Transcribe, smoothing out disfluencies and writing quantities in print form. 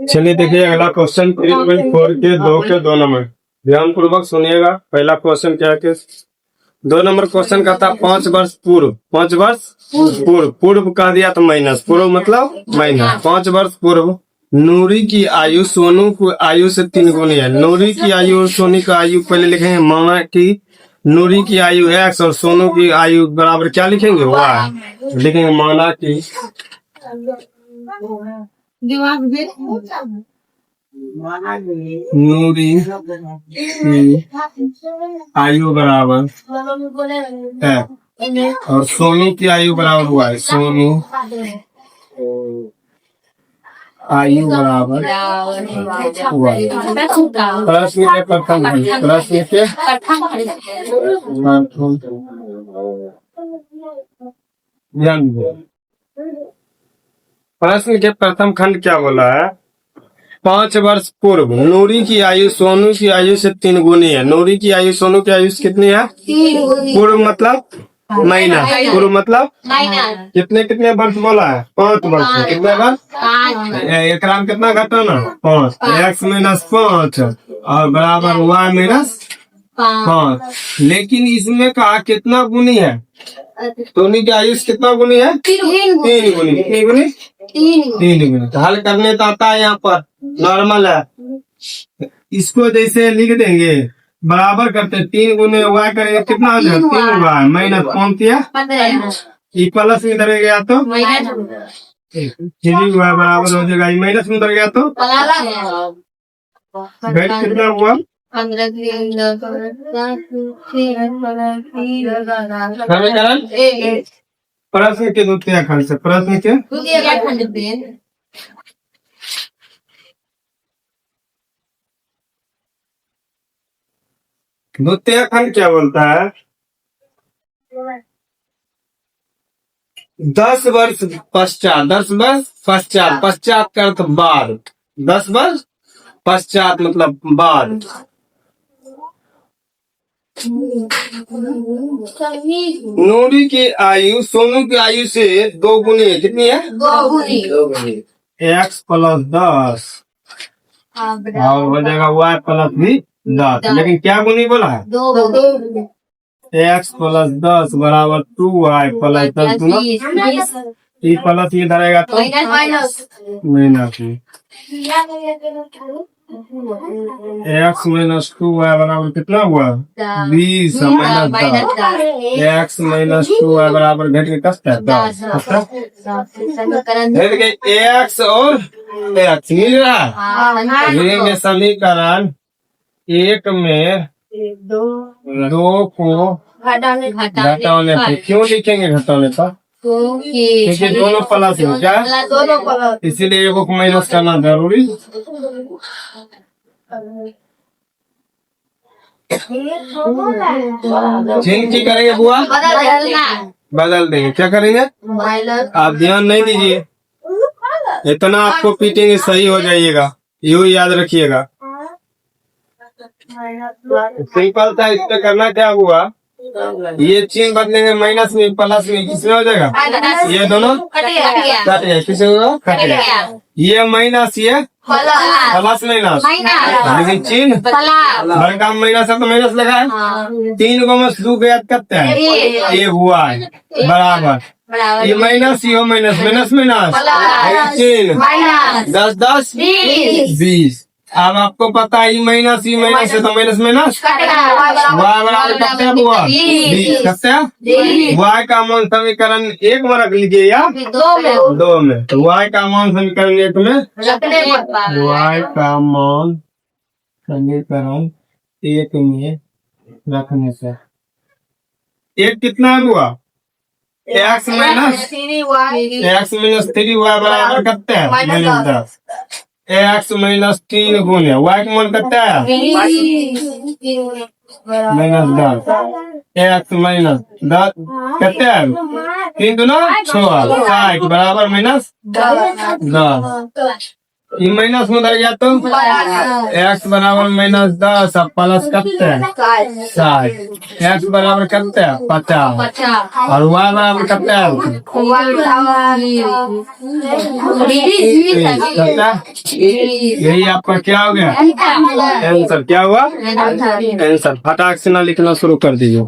चलिए देखिए अगला क्वेश्चन 3.4 के 2 नंबर ध्यान पूर्वक सुनिएगा। पहला क्वेश्चन क्या है कि 2 नंबर क्वेश्चन का था 5 वर्ष पूर्व। 5 वर्ष पूर्व, पूर्व कह दिया तो माइनस, पूर्व मतलब माइनस। 5 वर्ष पूर्व नूरी की आयु सोनू की आयु से 3 गुनी है। नूरी की आयु और सोनी की आयु पहले लिखेंगे माना कि नूरी की आयु x और सोनू की आयु बराबर क्या लिखेंगे y। लिखेंगे माना कि नूरी की आयु बराबर x और सोनू की आयु बराबर y। सोनू आयु बराबर y। प्रश्न के प्रथम खंड, प्रश्न के ध्यान दीजिए। प्रश्न के प्रथम खंड क्या बोला है? 5 वर्ष पूर्व नूरी की आयु सोनू की आयु से 3 गुनी है। नूरी की आयु सोनू की आयु से कितनी है? पूर्व मतलब महीना, पूर्व मतलब कितने कितने वर्ष बोला है? 5 वर्ष। कितने वर्ष? एक राम कितना घटाना? 5। x माइनस 5 और बराबर y माइनस 5। लेकिन इसमें कहा कितना गुनी है? सोनी की आयु से कितना गुनी है? 3 गुनी। कितनी गुनी? 3 गुनी। तो हल करने तो आता है, यहाँ पर नॉर्मल है। इसको जैसे लिख देंगे बराबर करते 3 गुने y करेंगे कितना हो जाएगा? 3y माइनस 5 किया ये प्लस में इधर गया तो 3y बराबर हो जाएगा, माइनस में इधर गया तो घट कितना हुआ? समीकरण प्रश्न के द्वितीय खंड से, प्रश्न के द्वितीय खंड क्या बोलता है? 10 वर्ष पश्चात, 10 वर्ष पश्चात, पश्चात का अर्थ बाद, 10 वर्ष पश्चात मतलब बाद नूरी की आयु सोनू की आयु से 2 गुनी है। कितनी है? 2 गुनी। x प्लस 10 और हो जाएगा y प्लस भी 10। लेकिन क्या गुनी बोला है? 2। x प्लस 10 बराबर 2y प्लस 10 गुना ये प्लस ये धरेगा तो माइनस। x माइनस 2y बराबर कितना हुआ? 20 माइनस 10। x माइनस 2y बराबर घट के कसता है 10। x और x मिल रहा है। समीकरण 1 में 2 को घटाने पे क्यों लिखेंगे घटाने पर? क्योंकि दोनों प्लस है क्या? इसीलिए एगो को माइनस करना जरूरी। चिन्ह की करेंगे बुआ? बदल देंगे। क्या करेंगे? आप ध्यान नहीं दीजिए, इतना आपको पीटेंगे सही हो जाइएगा, यूं याद रखिएगा। सिंपल था, इसमें करना क्या हुआ? ये चिन्ह बदलेंगे माइनस में प्लस में, किसमें हो जाएगा? ये दोनों कट गया, किसमें होगा? कट गया। ये माइनस ये प्लस माइनस, लेकिन चिन्ह बड़का माइनस है तो माइनस लगा है। 3 को में 2 याद करते हैं, ये हुआ है बराबर ये माइनस ये माइनस माइनस माइनस चिन्ह 10 10 20। अब आपको पता है माइनस है तो माइनस माइनस y बराबर करते हैं बुआ 20 करते हैं। y का मान समीकरण 1 में रख लीजिए या 2 में। तो y का मान समीकरण 1 में y का मान समीकरण 1 में रखने से 1 कितना है बुआ? x माइनस 3y बराबर करते हैं माइनस 10। x माइनस 3 गुने y का मान कितना है? माइनस 10। x माइनस 10 कितना है? 3 दूना 6 बराबर माइनस 10। ये माइनस में उधर गया तो x बराबर -10 अब प्लस करते हैं 60, x बराबर करते हैं 50 और y बराबर करते हैं यही आपका क्या हो गया आंसर। क्या हुआ आंसर। फटाक से ना लिखना शुरू कर दीजिए।